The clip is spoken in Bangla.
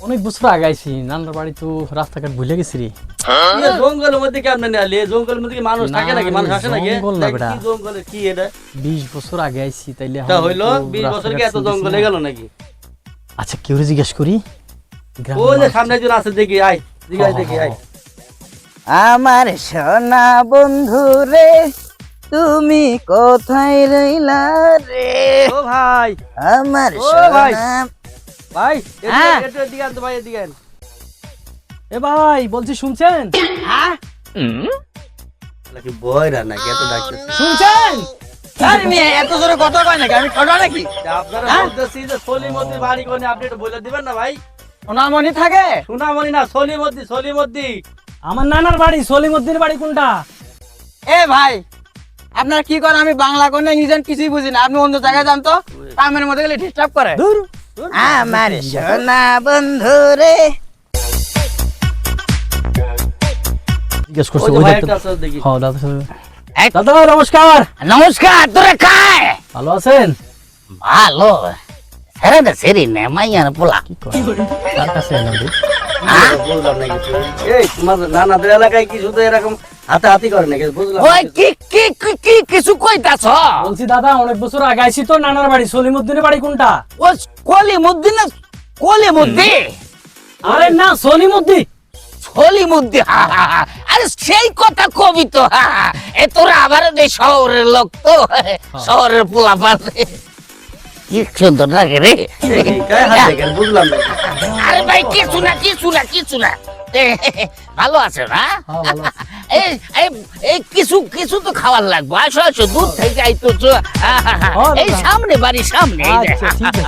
অনেক বছর আগে আইছি নানার বাড়ি তো রাস্তাঘাট ভুলে গেছি রে। জঙ্গলের মধ্যে কেমন নেলে? জঙ্গলের মধ্যে কি মানুষ থাকে নাকি? মানুষ আসে নাকি? জঙ্গল না বেটা। কি জঙ্গলে কি এটা? 20 বছর আগে আইছি তাইলে তা হইলো 20 বছর কি এত জঙ্গলে গেল নাকি? আচ্ছা কেউ জিজ্ঞেস করি ওই যে সামনে একজন আছে দেখি আয়, জিজ্ঞাস দেখি আয়। আমার সোনা বন্ধু রে তুমি কোথায় রইলা রে ও ভাই, আমার ও ভাই। সোনা ভাই হ্যাঁ। এদিকে আন তো ভাই, এদিকে আন। এ ভাই বলছি শুনছেন? নাকি বয়রা নাকি এত ডাকছে? শুনছেন? আরে মিয়া এত জোরে কথা কয় নাকি আমি ছোট নাকি আপনারা বলতেছি যে সলিমদ্দি বাড়ি কোনে, আপনি একটু বলে দিবেন না ভাই? সোনামণি থাকে সোনামণি না, সলিমদ্দি। আমার নানার বাড়ি সলিমউদ্দিনের বাড়ি কোনটা? এ ভাই আপনার কি করেন আমি বাংলা কোন ইংরেজি কিছুই বুঝি না আপনি অন্য জায়গায় যান তো কামের মধ্যে গেলে ডিস্টার্ব করে দূর আমার সোনা বন্ধু রে জিজ্ঞেস ওই করছে যে ওই ভাই দেখতে। একটা আছে দেখি। হ্যাঁ দাদা সাহেব। এই, দাদা নমস্কার, নমস্কার তোরে খায় ভালো আছেন? ভালো সেরে দে সেরি নে মাইয়ার পোলা কি করে কার কাছে এলাম রে? বুঝলাম না কিছু। এই তোমার নানাদের এলাকায় কি শুধু এরকম হাতাহাতি করে নাকি? বুঝলাম না ওই কিছু। কি কি কি কি কিছু কইতাছ বলছি দাদা অনেক বছর আগে আইছি তো নানার বাড়ি সলিমউদ্দিনের বাড়ি কোনটা? ও কলিমুদ্দিন আরে না সলিমউদ্দিন। কলিমুদ্দিন আরে সেই কথা কবি তো এ তোরা আবার এই শহরের লোক তো শহরের পোলা পালে কি সুন্দর লাগে রে এই গায়ে হাত দেখেন, বুঝলাম না। আরে ভাই কিছু না ভালো আছে না হ্যাঁ ভালো আছি। এই এই এই কিছু তো খাবার লাগবে আসো আসো দূর থেকে আইতো এই সামনে বাড়ির সামনে এই যে। আচ্ছা ঠিক আছে।